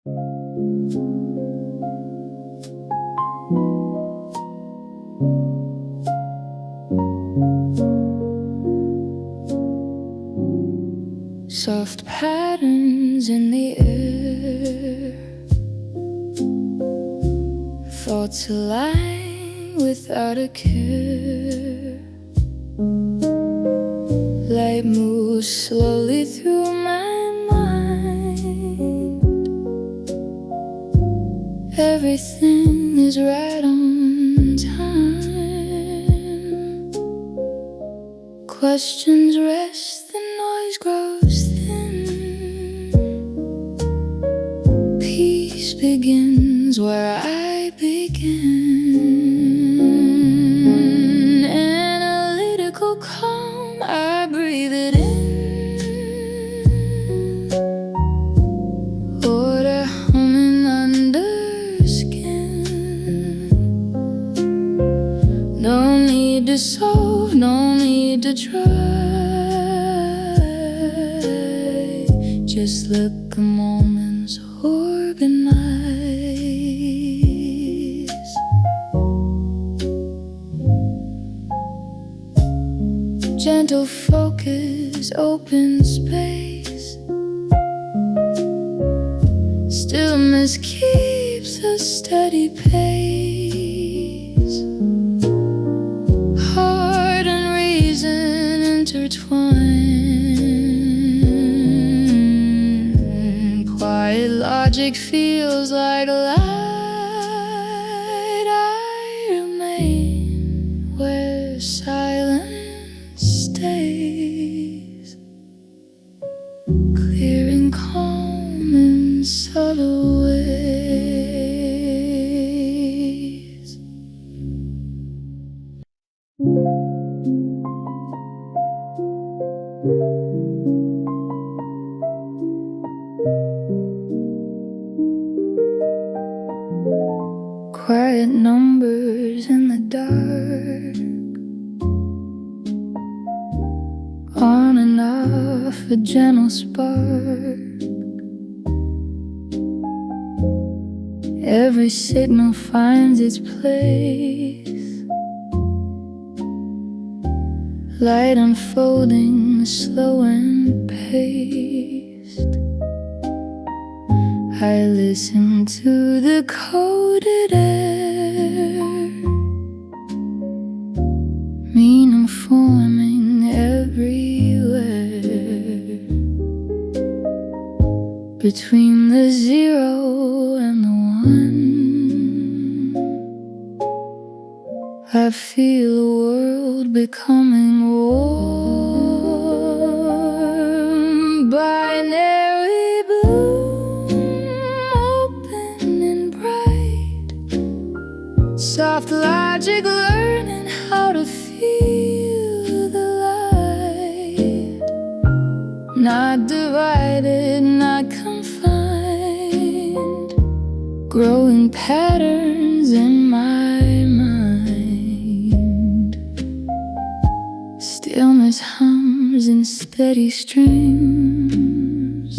Soft patterns in the air, thoughts align without a care. Light moves slowly through my mind. Everything is right on time. Questions rest, the noise grows thin. Peace begins where I begin. Analytical calm, I breathe it in. Order humming under skin. No need to solve, no need to try. Just let the moments organize. Gentle focus, open space. Stillness keeps a steady pace. Heart and reason intertwine. Quiet logic feels like light. I remain where silence stays, clearing calm in subtle ways. Quiet numbers in the dark, on and off a gentle spark. Every signal finds its place. Light unfolding, slow and paced. I listen to the coded air, meaning forming everywhere. Between the zero and the one, I feel the world becoming warm. Binary bloom, open and bright. Soft logic learning how to feel the light. Not divided, not confined. Growing patterns in my mind. Stillness hums in steady streams.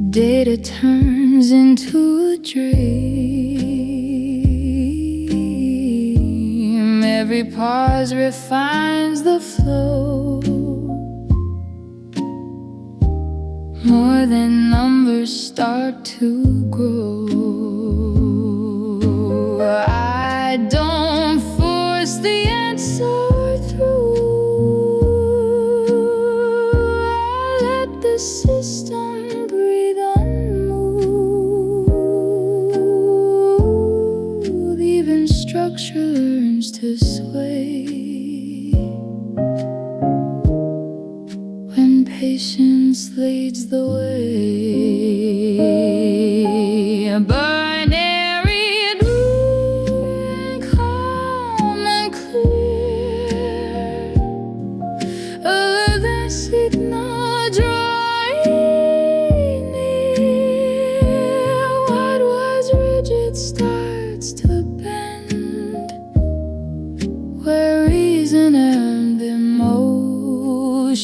Data turns into a dream. Every pause refines the flow. More than numbers start to grow. I don't force the answer through. I let the system breathe unmoved. Even structure learns to sway when patience leads the way. Binary and calm and clear. The signal drawing near. What was rigid starts to bend, where reason and emotion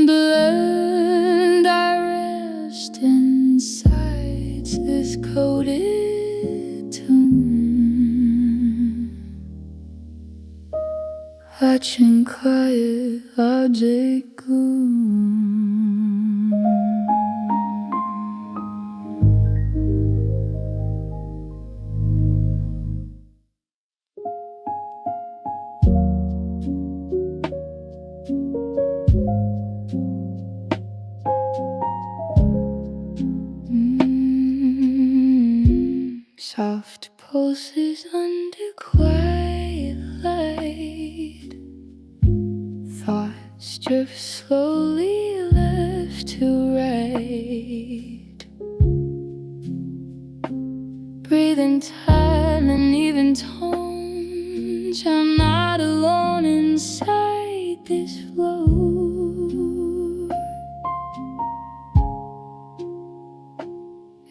blend. I watching quiet object gloom. Soft pulses under quiet light. Thoughts drift slowly left to right. Breathe in time and even tones. I'm not alone inside this flow.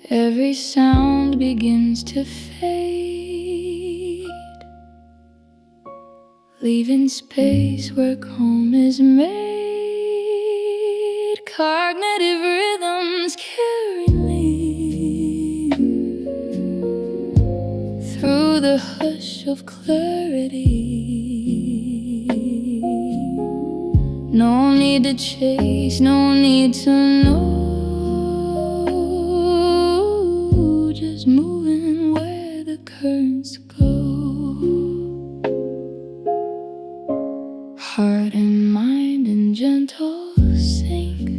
Every sound begins to fade, leaving space where calm is made. Cognitive rhythms carry me through the hush of clarity. No need to chase, no need to know. Just moving where the currents go. Heart and mind in gentle sync,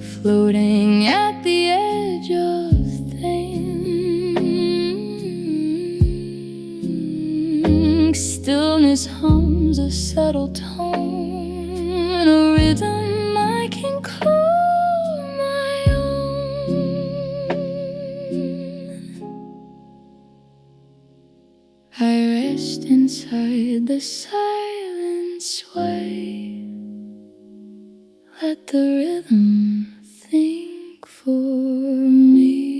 floating at the edge of things. Stillness hums a subtle tone, a rhythm I can call my own. I rest inside the silent sway. Let the rhythm think for me.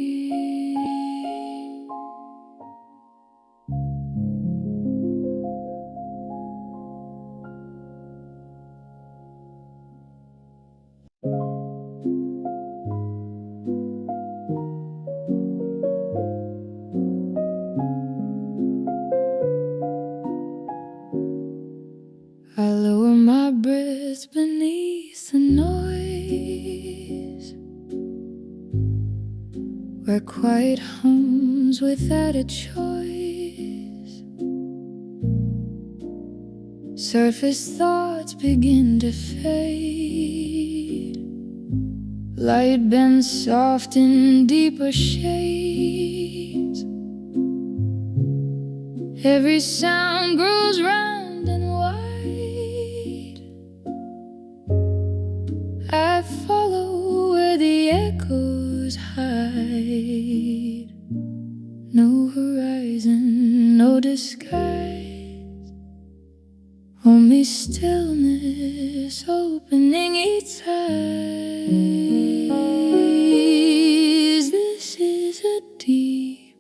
I lower my breath beneath the noise, where quiet hums without a choice. Surface thoughts begin to fade, light bends soft in deeper shades. Every sound grows round and wide. I follow where the echoes hide. No horizon, no disguise, only stillness opening its eyes. This is a deep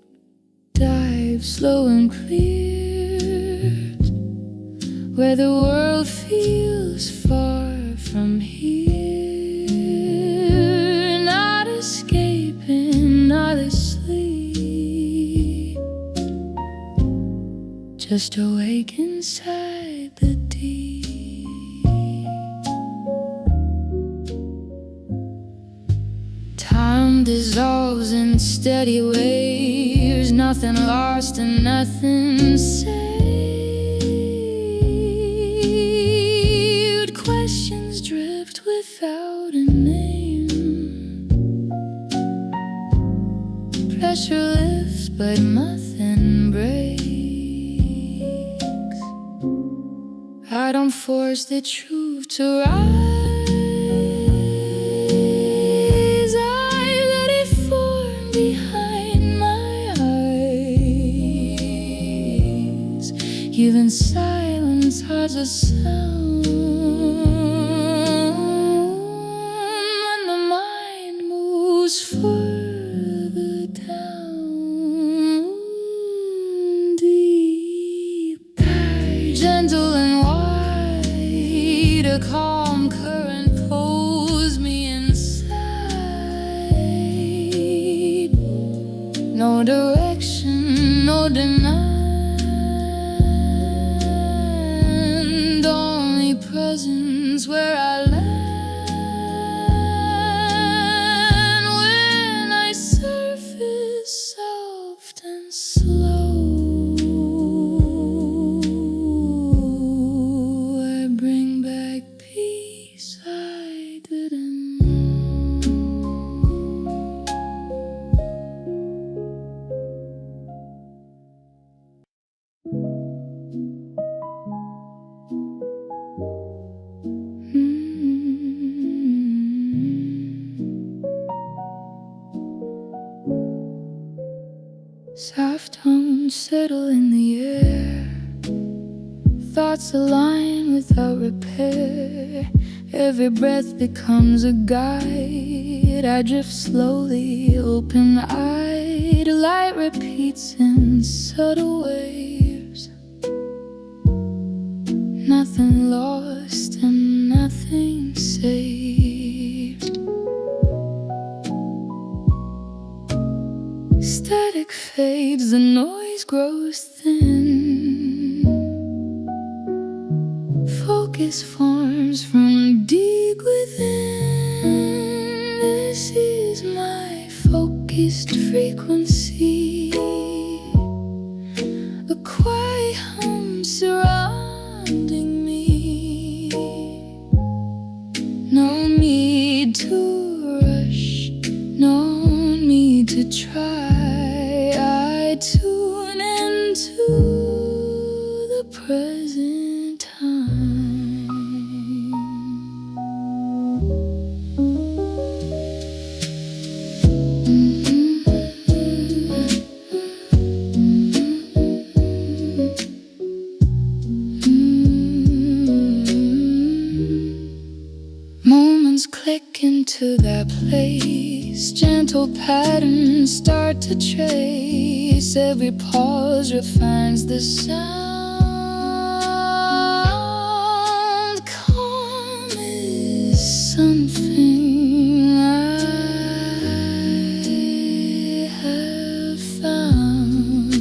dive, slow and clear, where the world feels far from here. Not escaping, not asleep, just awake inside the deep. Time dissolves in steady waves, nothing lost and nothing saved. Questions drift without a name. Pressure lifts but nothing breaks. I don't force the truth to rise. I let it form behind my eyes. Even silence has a sound when the mind moves further down. Deep dive, gentle and wide, a calm current pulls me inside. No direction, no denial, settle in the air. Thoughts align without repair. Every breath becomes a guide. I drift slowly, open-eyed. Light repeats in subtle waves. Nothing lost and nothing saved. Static fades, the noise grows thin. Focus forms from deep within. This is my focused frequency. A quiet hum surrounding me. No need to rush, no need to try. I tune into the present time. Moments click into that place. Gentle patterns start to trace. Every pause refines the sound. Calm is something I have found.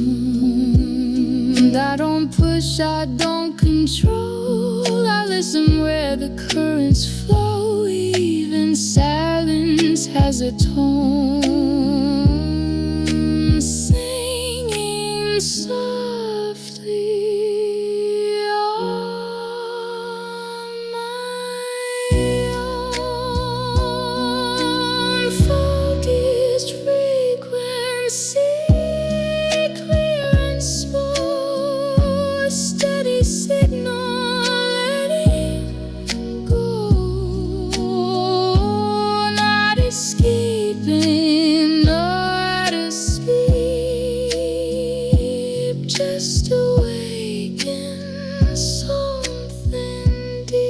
I don't push, I don't control. I listen where the currents flow. Even silence has a tone, singing softly on my own. Focused frequency, clear and smooth, steady signal. Escaping, not escape, just awaken something deep.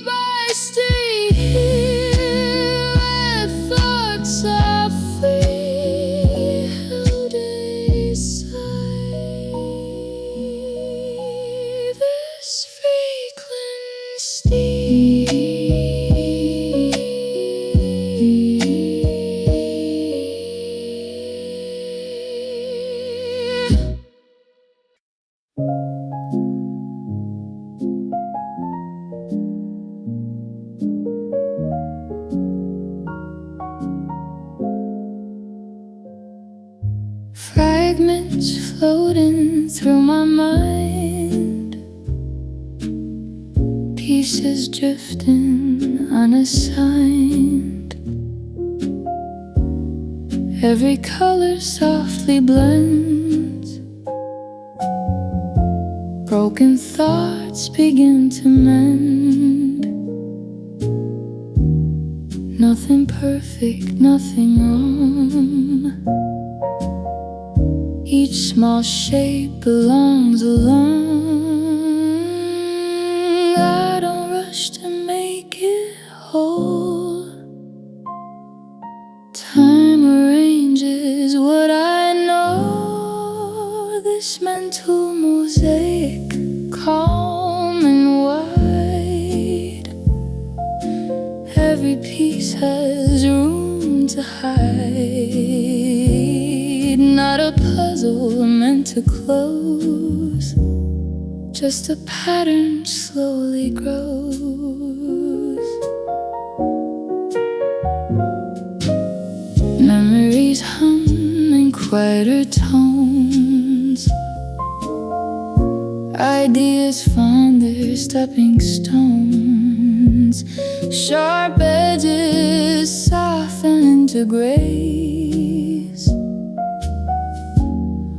I stay here where thoughts are free, held aside. This frequency. Fragments floating through my mind, pieces drifting unassigned. Every color softly blends. Broken thoughts begin to mend. Nothing perfect, nothing wrong. Each small shape belongs along. I don't rush to make it whole. Time arranges what I know. This mental mosaic, calm and wide. Every piece has room to hide. Not a puzzle meant to close, just a pattern slowly grows. Memories hum in quieter tones. Ideas find their stepping stones. Sharp edges soften into grace.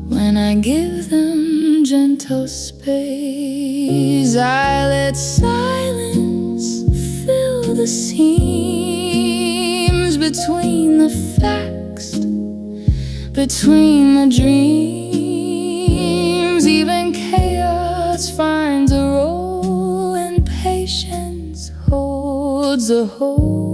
When I give them gentle space, I let silence fill the seams between the facts. between the dreams. Even chaos finds a role, and patience holds a whole.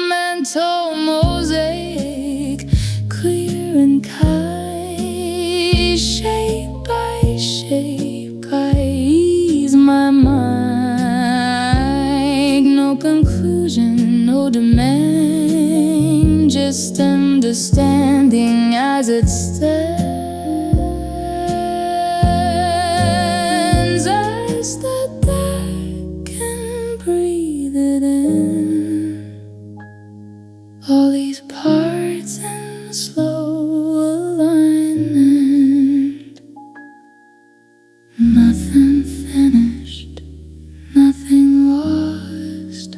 Mental mosaic, clear and kind, shape by shape, guides my mind. No conclusion, no demand, just understanding as it stands. As the dark can breathe it in, all these parts in slow alignment. Nothing finished, nothing lost.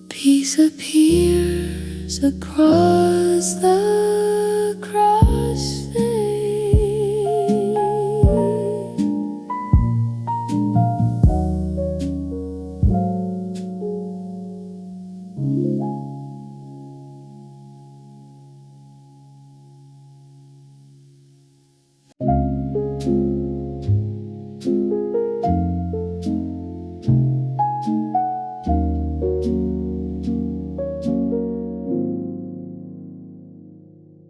Peace appears across the crossfade.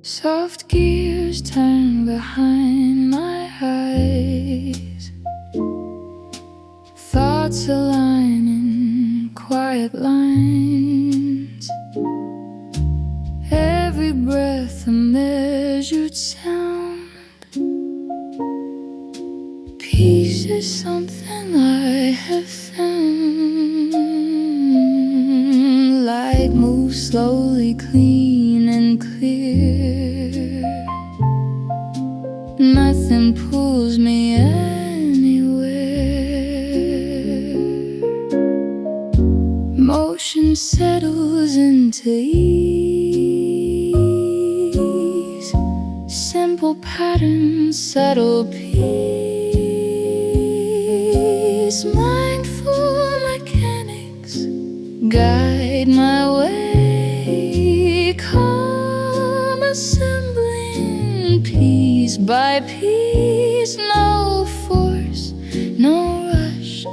Soft gears turn behind my eyes, thoughts align in quiet lines. Every breath a measured sound. Peace is something I have found. Light moves slowly, clean and clear. Nothing pulls me anywhere. Motion settles into ease. Simple patterns, subtle peace. Mindful mechanics guide my way. Calm assembling piece by piece. No force, no rush,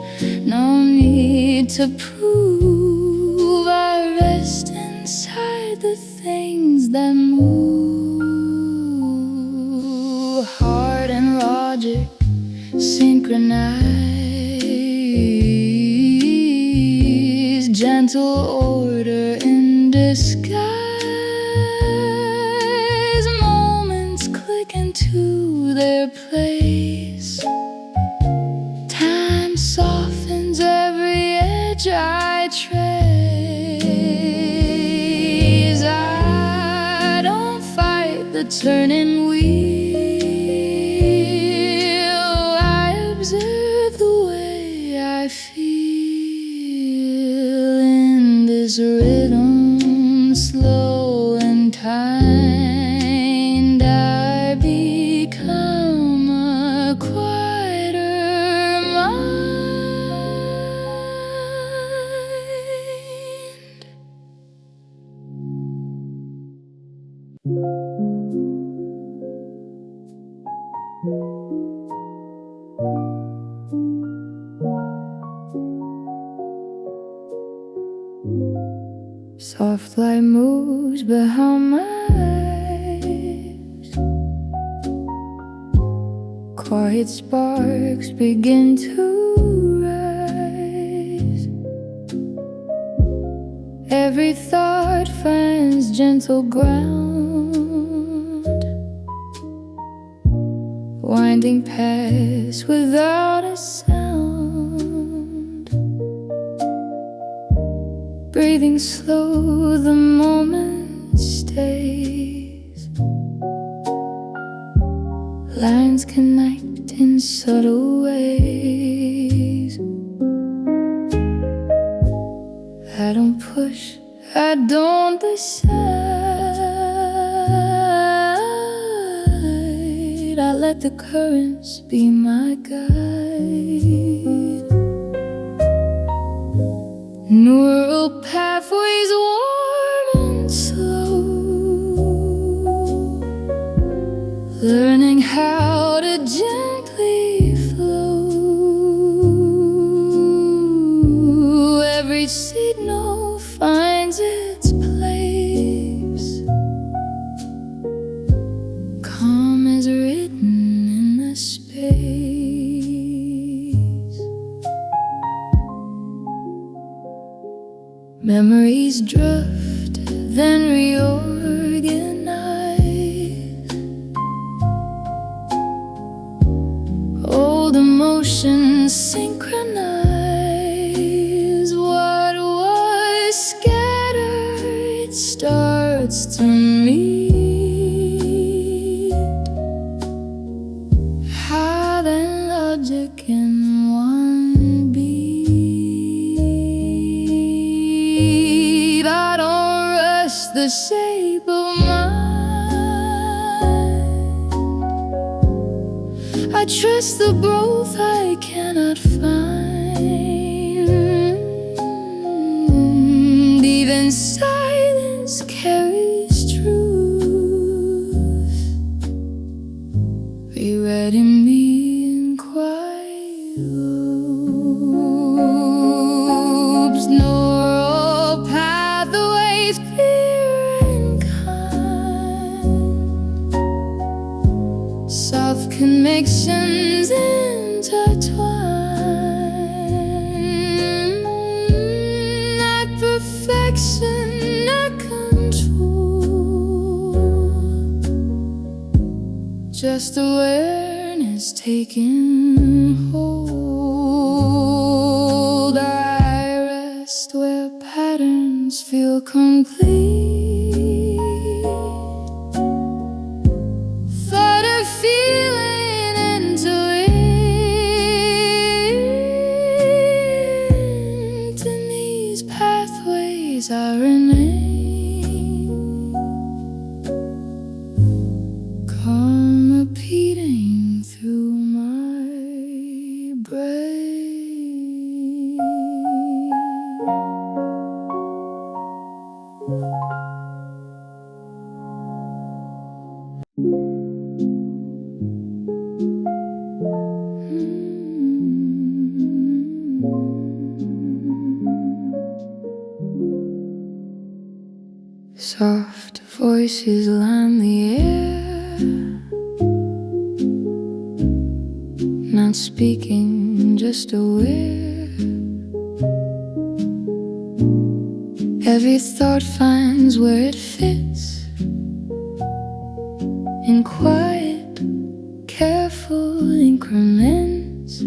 no need to prove. I rest inside the things that move. Heart and logic synchronize. Gentle order in disguise. Moments click into their place. Time softens every edge I trace. I don't fight the turning wheel. I observe the way I feel in this rhythm, slow and kind. I become a quieter mind. Soft light moves behind my eyes. Quiet sparks begin to rise. Every thought finds gentle ground. Winding paths without a sound. Breathing slow, the moment stays. Lines connect in subtle ways. I don't push, I don't decide. I let the currents be my guide. Neural pathways pace. Memories drift, then reorganize. Old emotions synchronize. What was scattered starts to meet. How then logic in one beat. I don't rush the shape of mine. I trust the growth I cannot find. Even silence carries truth, rewriting me in quiet loops. Neural pathways, clear and kind. Soft connections intertwine. Not perfection, not control, just awareness taking hold. I rest where patterns feel complete. Thought of feeling into it. In these pathways I remain, calm repeating through my brain. Soft voices line the air, not speaking, just aware. Every thought finds where it fits, in quiet, careful increments.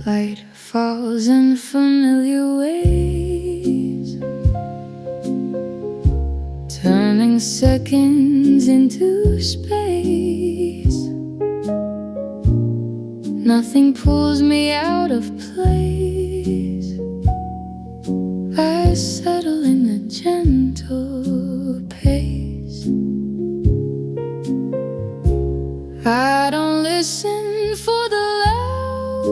Light falls in familiar ways, turning seconds into space. Nothing pulls me out of place. I settle in a gentle pace. I don't listen for the loud.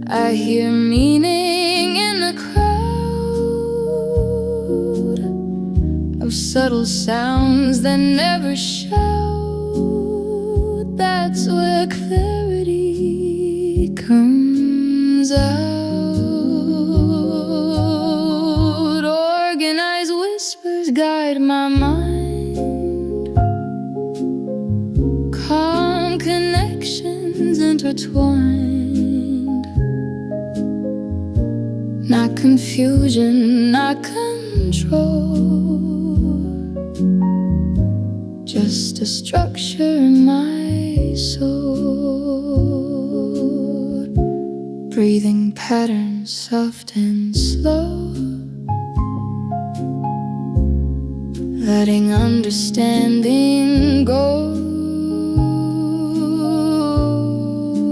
I hear meaning in the crowd of subtle sounds that never shout. That's where clarity comes out. Organized whispers guide my mind. Calm connections intertwined. Not confusion, not control, just a structure in my soul. Breathing patterns soft and slow, letting understanding go.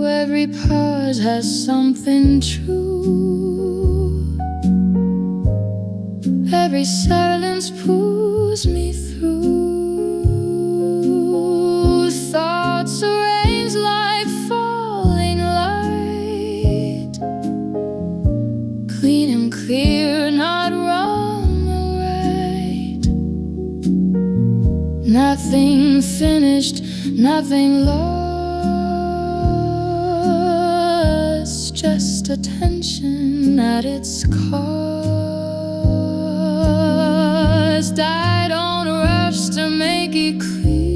Every pause has something true. Every silence pulls me through. Thoughts arranged like falling light, clean and clear, not wrong or right. Nothing finished, nothing lost, just attention at its cost. I don't rush to make it clear.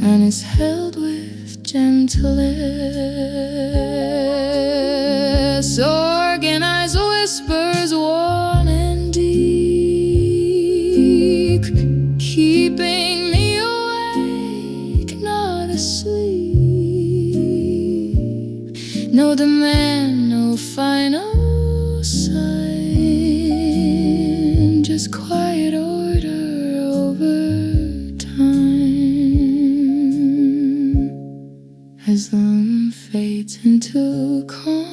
and is held with gentleness. Organize whispers warm and deep, keeping me awake, not asleep. No demand, no final sign, just quiet order over time. As the room fades into calm,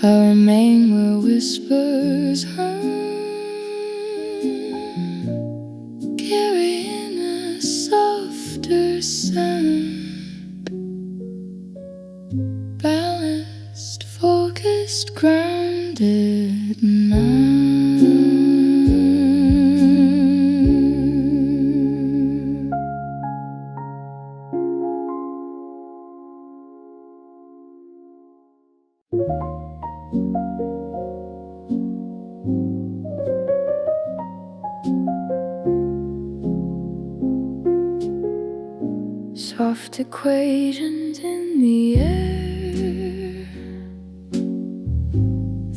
I remain where whispers hum, carrying a softer sound. Balanced, focused, grounded now. Soft equations in the air,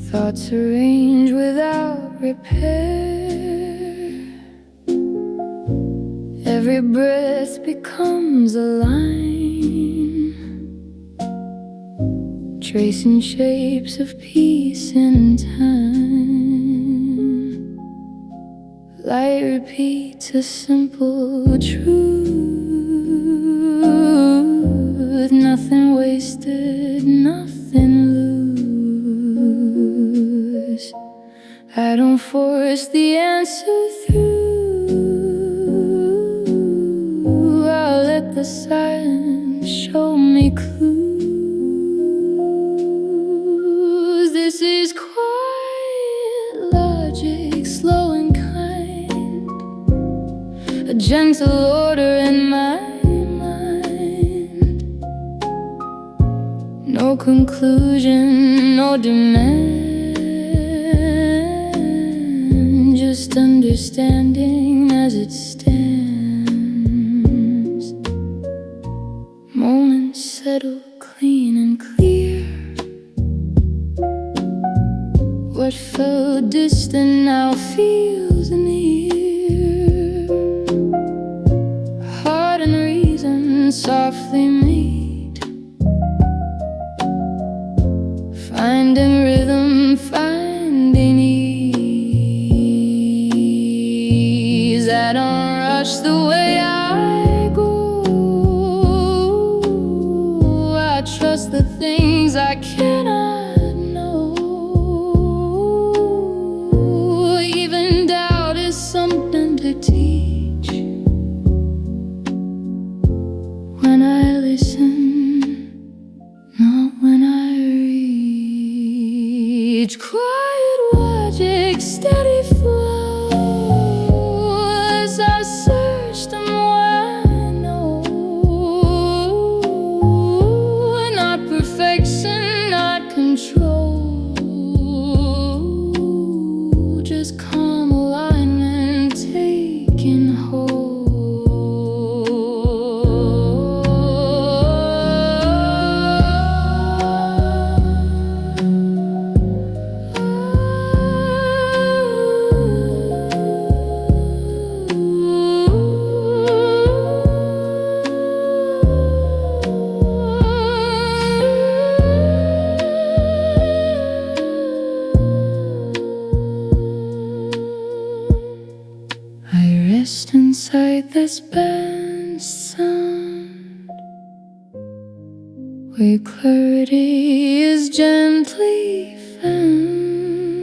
thoughts arrange without repair. Every breath becomes a line, tracing shapes of peace in time. Light repeats a simple truth, nothing wasted, nothing loose. I don't force the answer through, I'll let the silence show me clues. This is quiet logic, slow and kind, a gentle order in my mind. No conclusion, no demand, just understanding as it stands. Moments settle clean and clear. What felt distant now feels near. Heart and reason softly meet, finding rhythm, finding ease. I don't rush the way I go, I trust the things I cannot know. Even doubt is something to teach when I listen, not when I reach. Quiet logic, steady flow, as I search the more I know. Not perfection, not control, just calm alignment taking hold. I rest inside this balanced sound, where clarity is gently found.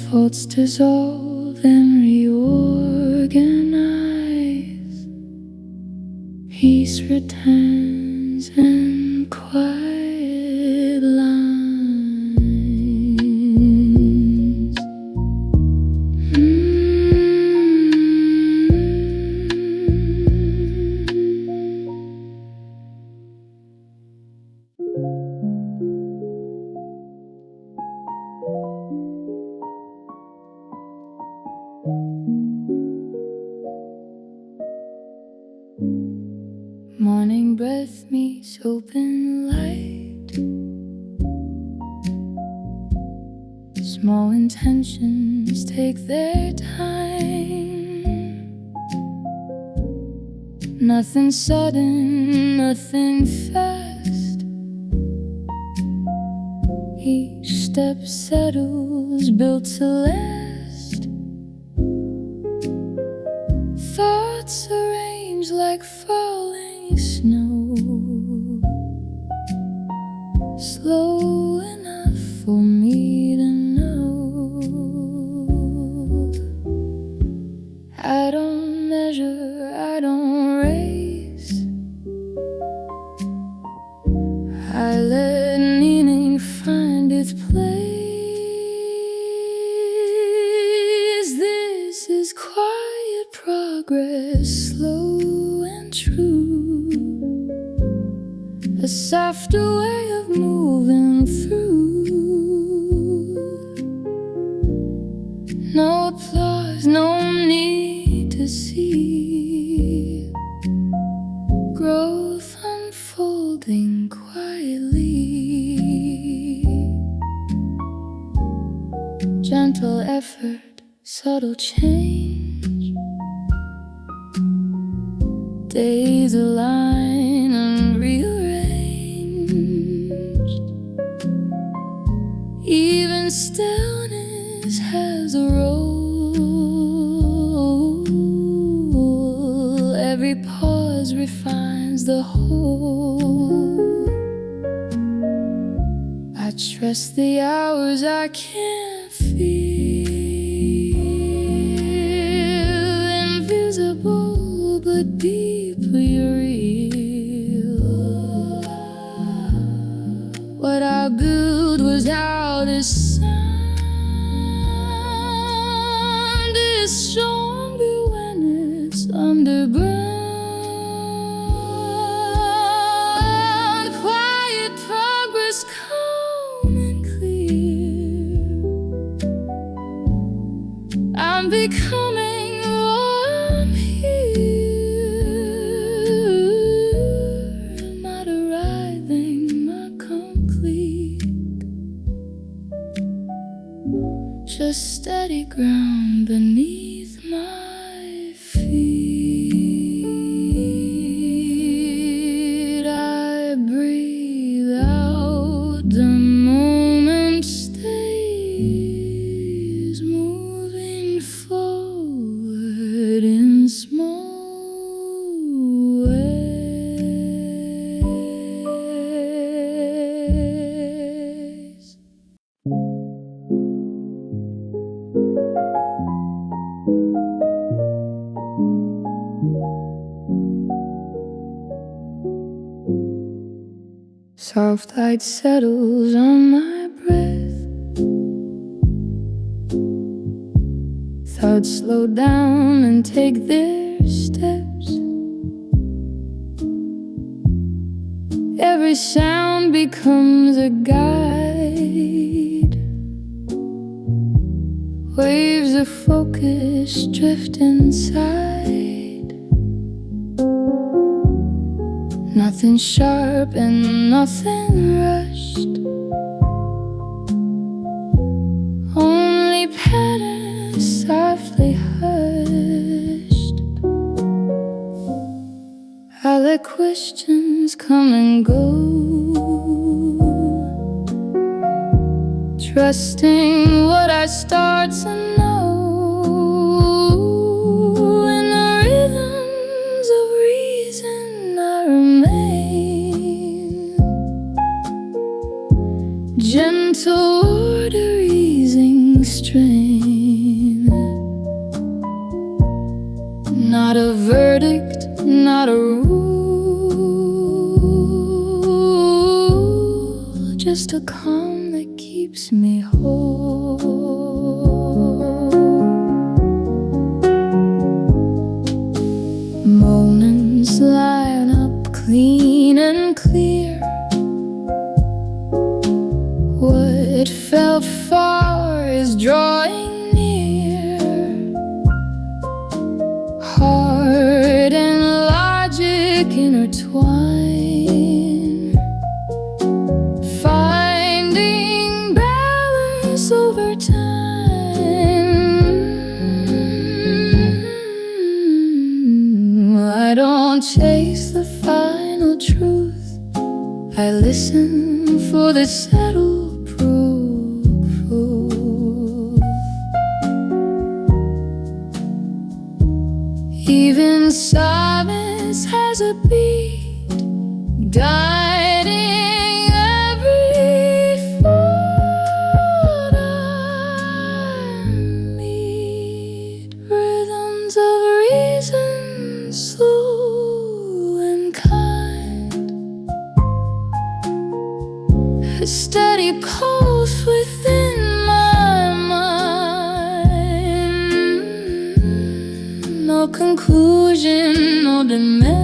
Thoughts dissolve and reorganize, peace returns and quiet lines. breath meets open light. Small intentions take their time. Nothing sudden, nothing fast. Each step settles, built to last. Thoughts arrange like falling snow, slow enough for me to know. I don't measure, I don't race. I let meaning find its place. This is quiet progress, slow and true, a softer way of moving through. No applause, no need to see. Growth unfolding quietly. Gentle effort, subtle change. Days align and rearranged. Even stillness has a role. Every pause refines the whole. I trust the hours I can't feel, invisible but deeply real. What I built was out of sound, is stronger when it's underground. Quiet progress, calm and clear. I'm becoming warm here, not arriving, not complete. Just steady ground beneath my feet. I breathe out, the moment stays, moving forward in small ways. Soft light settles on my breath. Thoughts slow down and take their steps. Every sound becomes a guide. Waves of focus drift inside. Nothing sharp and nothing rushed. Only patterns softly hushed. I let questions come and go, trusting what I start to know. In the rhythms of reason I remain. Gentle order easing strain. Not a verdict, not a rule, just a calm that keeps me whole. Moments line up clean and clear. What felt far is drawing near. Heart and logic intertwined. chase the final truth. I listen for the settled proof. Even silence has a beat, guiding every thought I meet. Rhythms of reason, slow and kind, a steady pulse within my mind. No conclusion, no demand,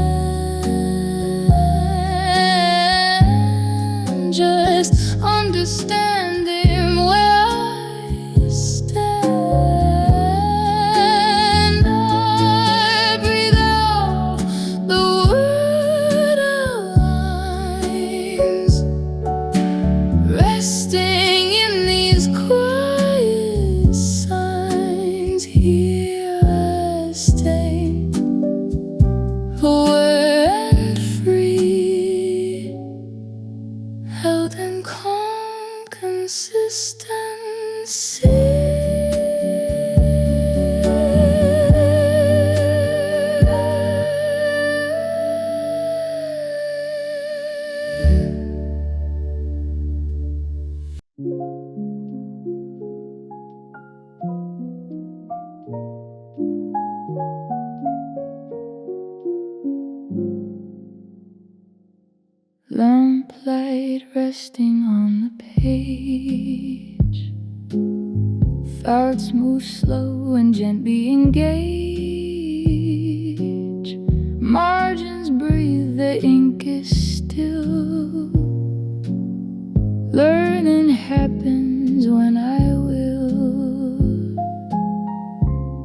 just understanding where I stand. I breathe out the word outlines, resting in these quiet signs. Here I stay, aware and free, held in calm consistency. Lamplight resting on the page, thoughts move slow and gently engage. Margins breathe, the ink is still. Learning happens when I will.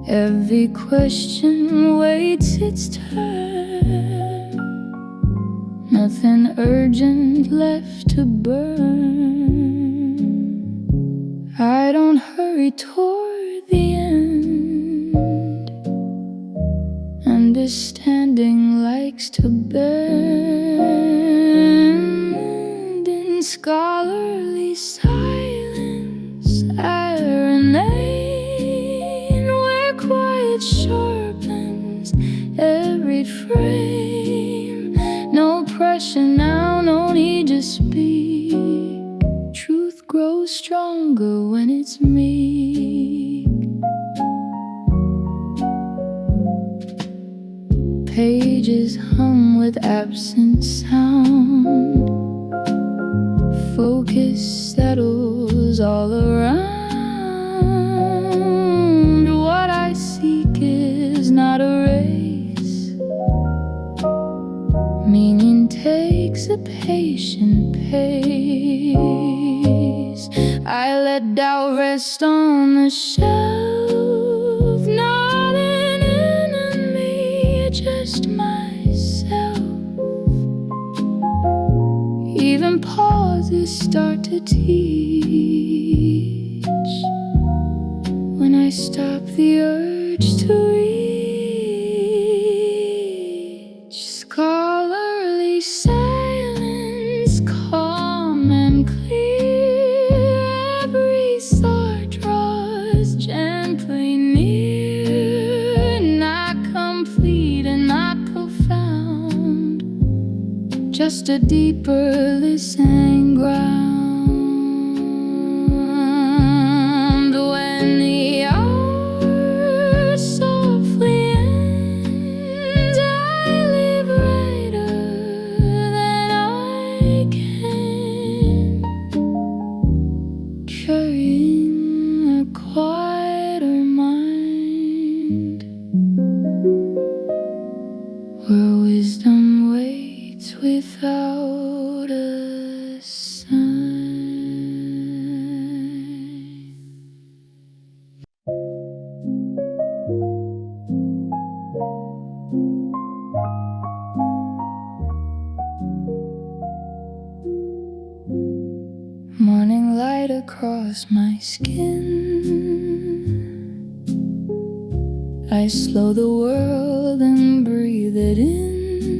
Every question waits its turn, nothing urgent left to burn. I don't hurry toward the end. Understanding likes to bend in scholarly silence. I remain where quiet sharpens every frame. No pressure now, no need to speak. Truth grows stronger when it's meek. Pages hum with absent sound. Focus settles all around. What I seek is not a race. Meaning takes a patient pace. I let doubt rest on the shelf, not an enemy, just myself. Even pauses start to teach when I stop the urge to reach. Scholarly silence, calm and clear. Every thought draws gently near, not complete and not profound, just a deeper listening ground. When the hour softly ends, I live brighter than I can, carrying a quieter mind, where wisdom waits without a sign. Morning light across my skin. I slow the world and breathe it in.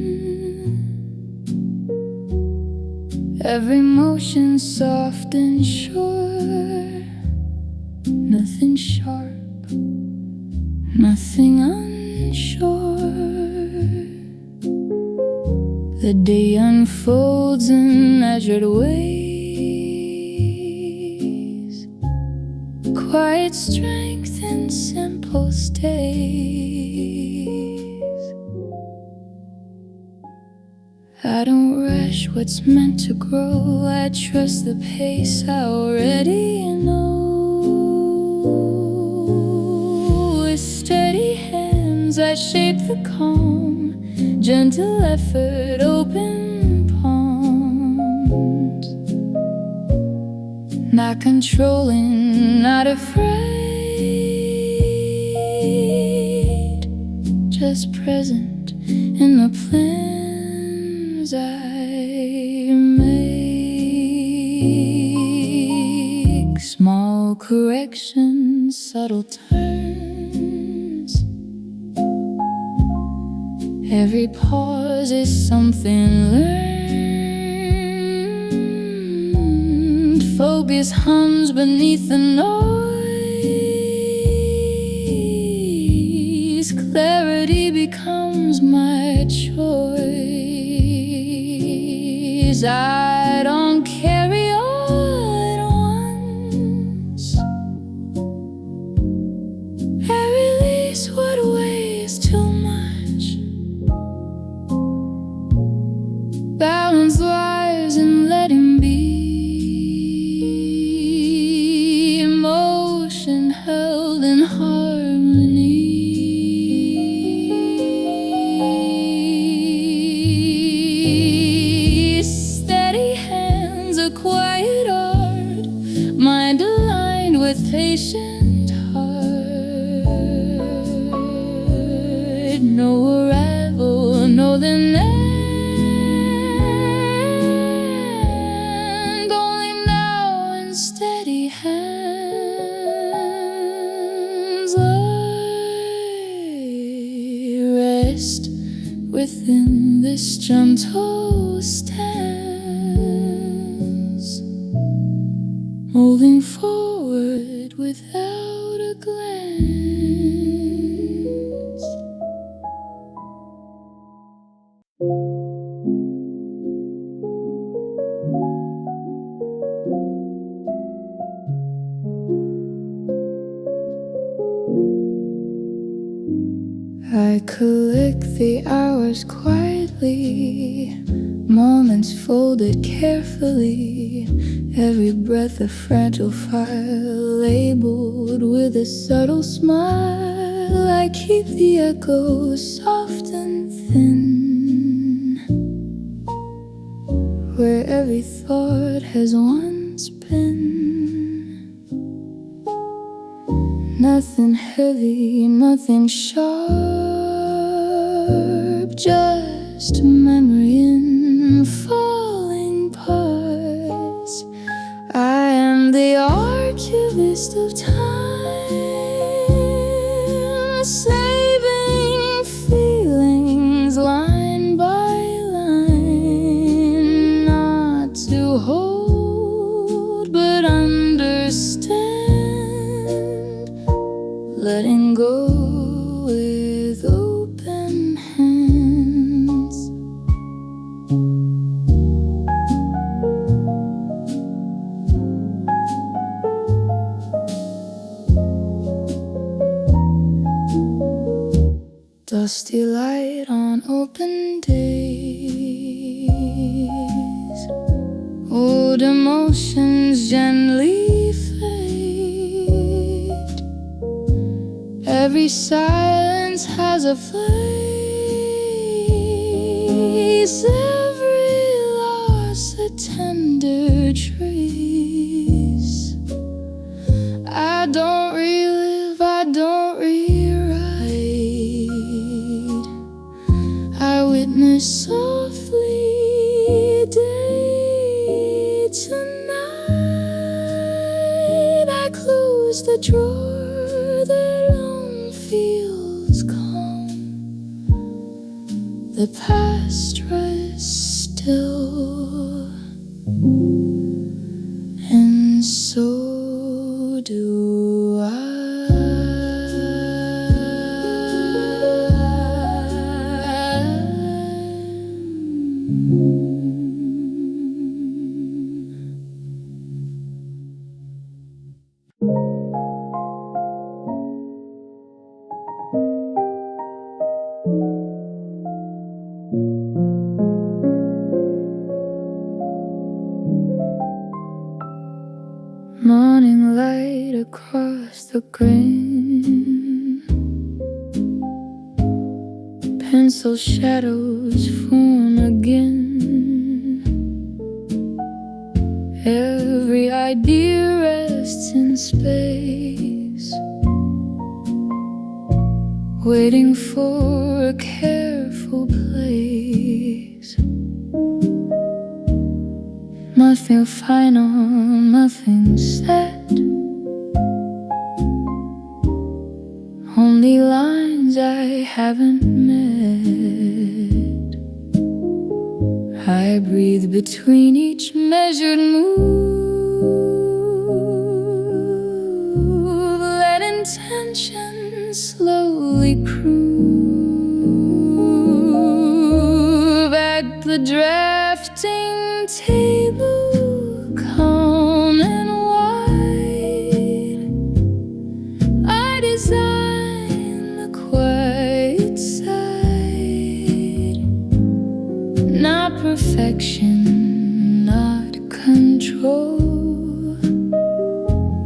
Every motion soft and sure, nothing sharp, nothing unsure. The day unfolds in measured ways, quiet strength in simple stays. I don't rush what's meant to grow, I trust the pace I already know. With steady hands I shape the calm, gentle effort, open palms. Not controlling, not afraid, just present in the plans I make. Small corrections, subtle turns, every pause is something learned. Focus hums beneath the noise, clarity becomes my choice. I don't carry all at once, I release what weighs too much. Balance lies in letting be, emotion held in harmony. Steady hands, a quiet art, mind aligned with patient heart. No arrival, no the end, only now and steady hands. I rest within this gentle stance, moving forward without a glance. I collect the hours quietly, moments folded carefully, every breath a fragile file, labeled with a subtle smile. I keep the echoes soft and thin, where every thought has once been. Nothing heavy, nothing sharp, just memory in falling parts. I am the archivist of time, saving feelings line by line, not to hold but understand, letting go with open hands. Dusty light on open days, old emotions gently fade. Every silence has a place, every loss a tender trace. I don't relive, I don't rewrite, I witness softly day to night. I close the drawer that alone feels calm, the past rests still, and so do I. Morning light across the green, pencil shadows form again. Every idea rests in space, waiting for a careful place. Nothing final, nothing set, only lines I haven't met. I breathe between each measured move, let intention slowly groove at the drafting table, calm and wide. I design the quiet side, not perfection, not control,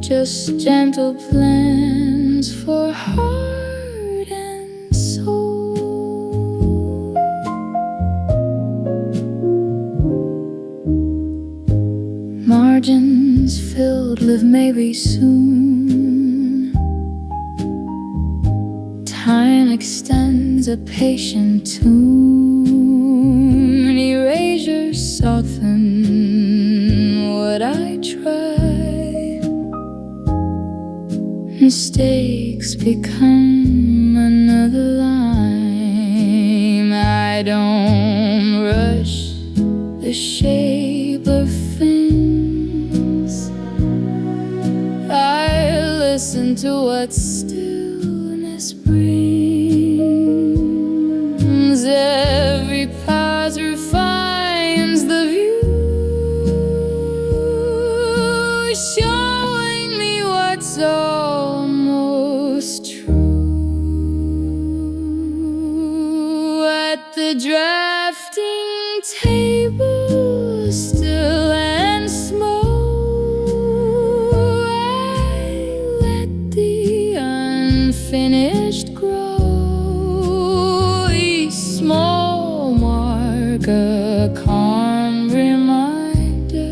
just gentle plans for heart and soul. Margins filled with maybe soon. Time extends a patient tune. Erasures soften what I try. Mistakes become another line. I don't rush the shape of things. I listen to what stillness brings. Every pause refines the view, showing me what's almost true. At the drafting table, still and smooth, I let the unfinished grow. Each small mark a calm reminder.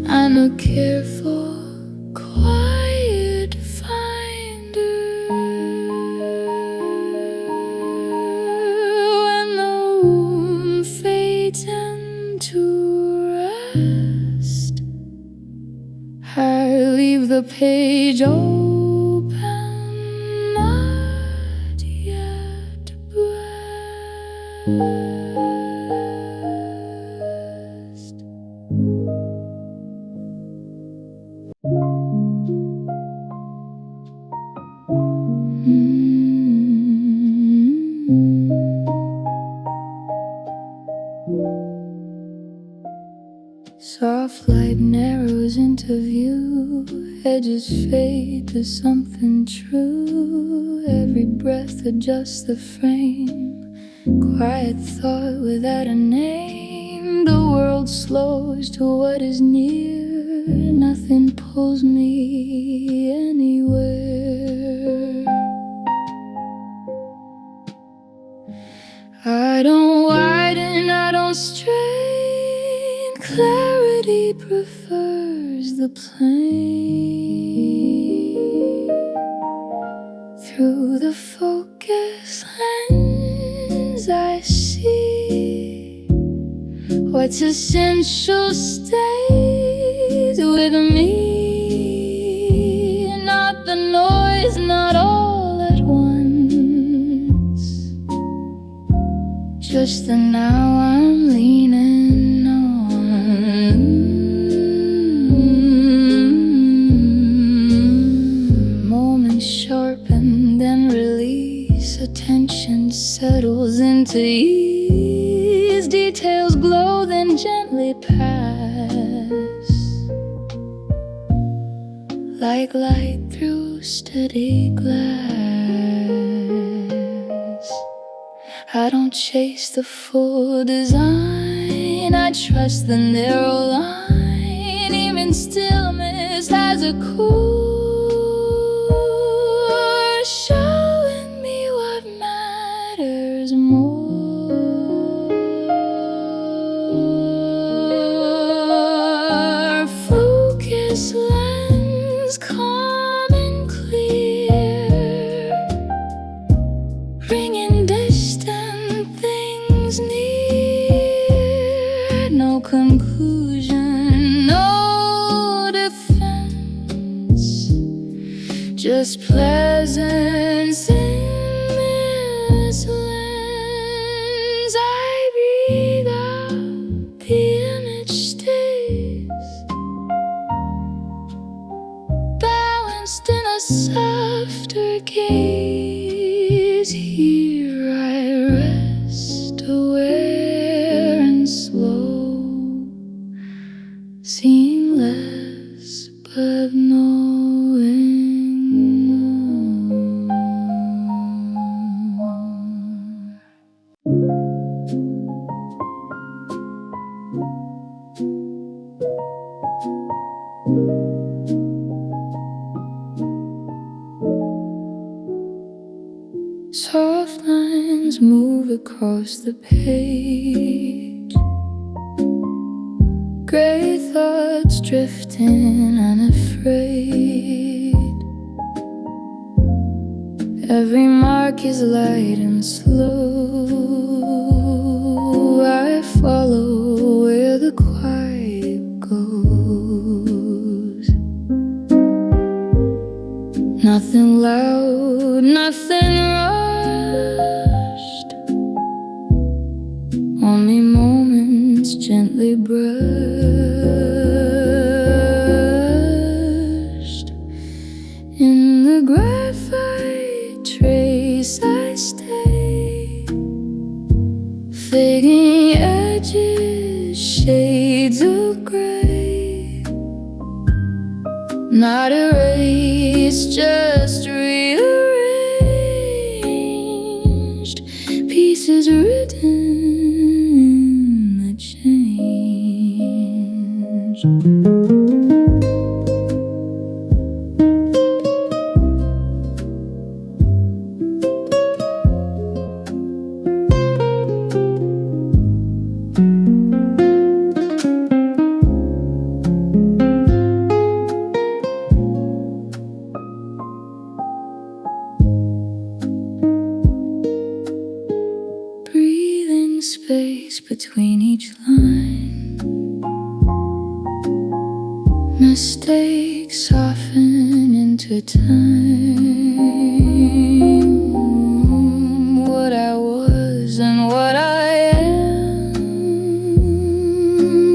I'm a careful, quiet finder. When the room fades into rest, I leave the page open, not yet blessed. Soft light narrows into view, edges fade to something true. Every breath adjusts the frame, quiet thought without a name. The world slows to what is near, nothing pulls me anywhere. I don't widen, I don't strain. Clarity prefers the plain. Through the focus lens I see what's essential stays with me. Not the noise, not all at once, just the now I'm leaning on. then release. Attention settles into ease. Details glow, then gently pass, like light through steady glass. I don't chase the full design, I trust the narrow line. Even stillness has a core, showing me what matters more. Focus lens, calm and clear, bringing distant things near. No conclusion, no defense, just presence in this lens. I breathe out, the image stays balanced in a softer gaze. Here I rest, aware and slow, seeing less but knowing more. Soft lines move across the page, gray thoughts drifting unafraid. Every mark is light and slow. I follow where the quiet goes. Nothing loud, nothing rushed, only moments gently brushed. In the graphite trace I stay, fading edges, shades of gray. Not erased, just rearranged, pieces written in the change. Space between each line, mistakes soften into time. What I was and what I am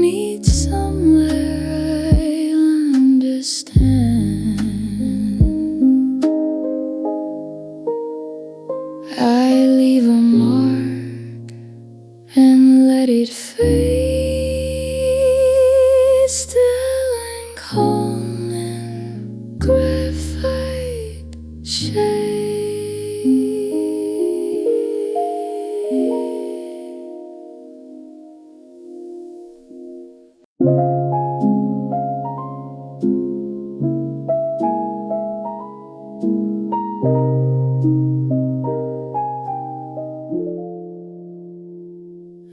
meet somewhere I understand. I leave a mark and let it fade, still and calm in graphite shade.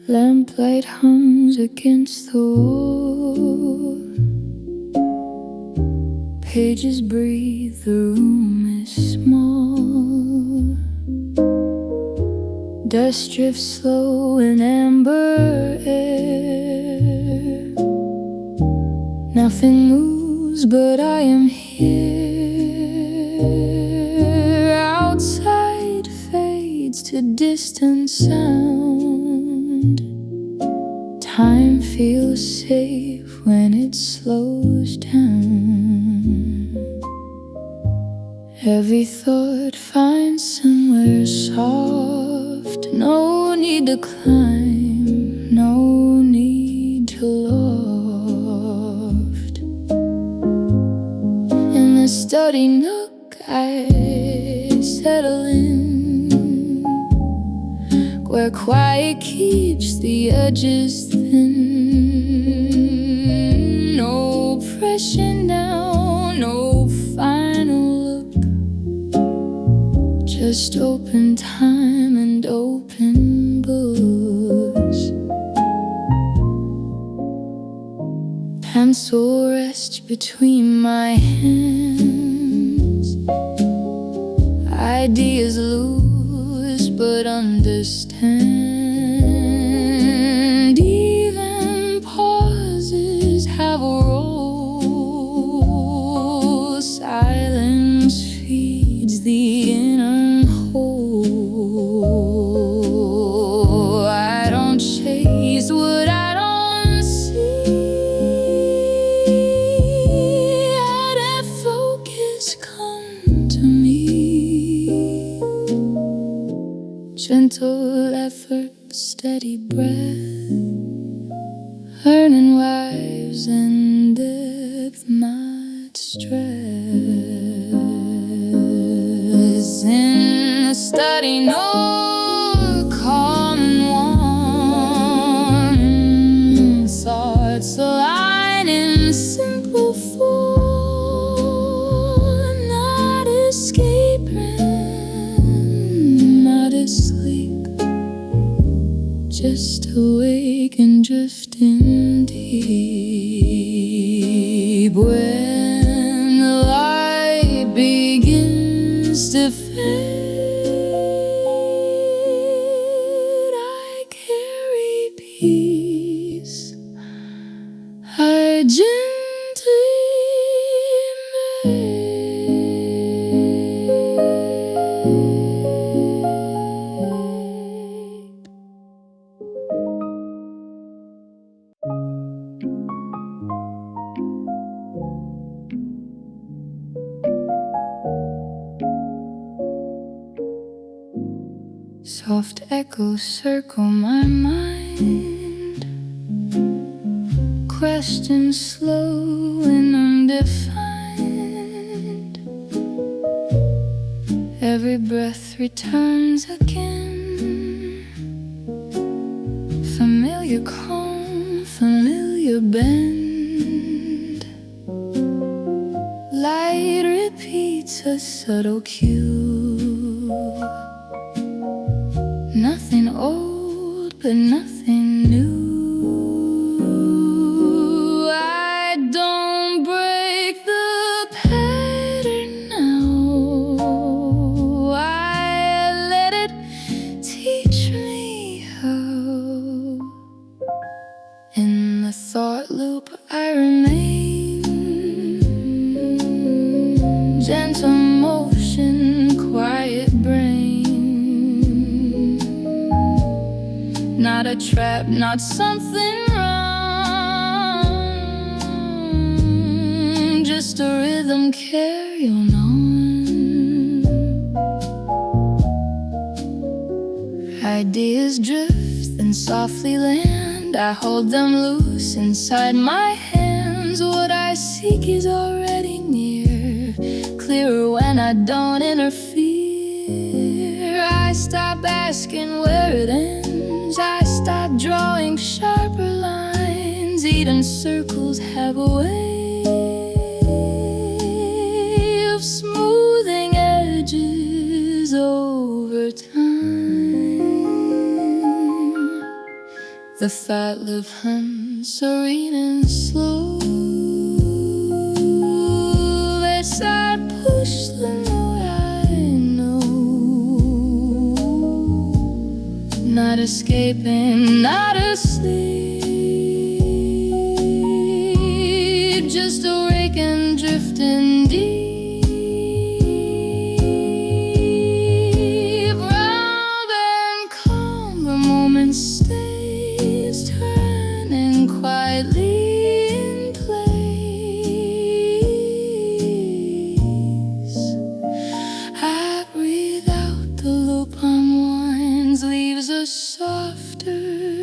Lamplight hums against the wall, pages breathe, the room is small. Dust drifts slow in amber air. Nothing moves but I am here. Outside fades to distant sound. Time feels safe when it slows down. Every thought finds somewhere soft. No need to climb, no need to loft. In the study nook I settle in, where quiet keeps the edges thin. No pressure now, no final look, just open time and open books. Pencil rests between my hands. Ideas loose but understand. Even pauses have a role. Silence feeds the inner whole. I don't chase what I don't see. I let focus come to me. Gentle effort, steady breath, earning wives and depth, not stress. In the study, no calm and warm thoughts align in simple form, not escaping, not asleep, just awake and drifting deep. When the light begins to fade, I carry peace. I gently make. Soft echoes circle my mind, questions slow and undefined. Every breath returns again. Familiar calm, familiar bend. Light repeats a subtle cue. Nothing old, but nothing new. I don't break the pattern now. I let it teach me how. In the thought loop I remain. Gentle motion, quiet brain. Not a trap, not something wrong. Just a rhythm carrying on. Ideas drift and softly land. I hold them loose inside my hands. What I seek is already near, clearer when I don't interfere. I stop asking where it ends. I stop drawing sharper lines. Eden circles have a way of smoothing edges over time. The thought loop hums serene and slow. Let's not push the more I know. Not escaping, not asleep, just awake and drifting deep. Round and calm, the moment stays turning quietly in place. slow palm winds leaves a softer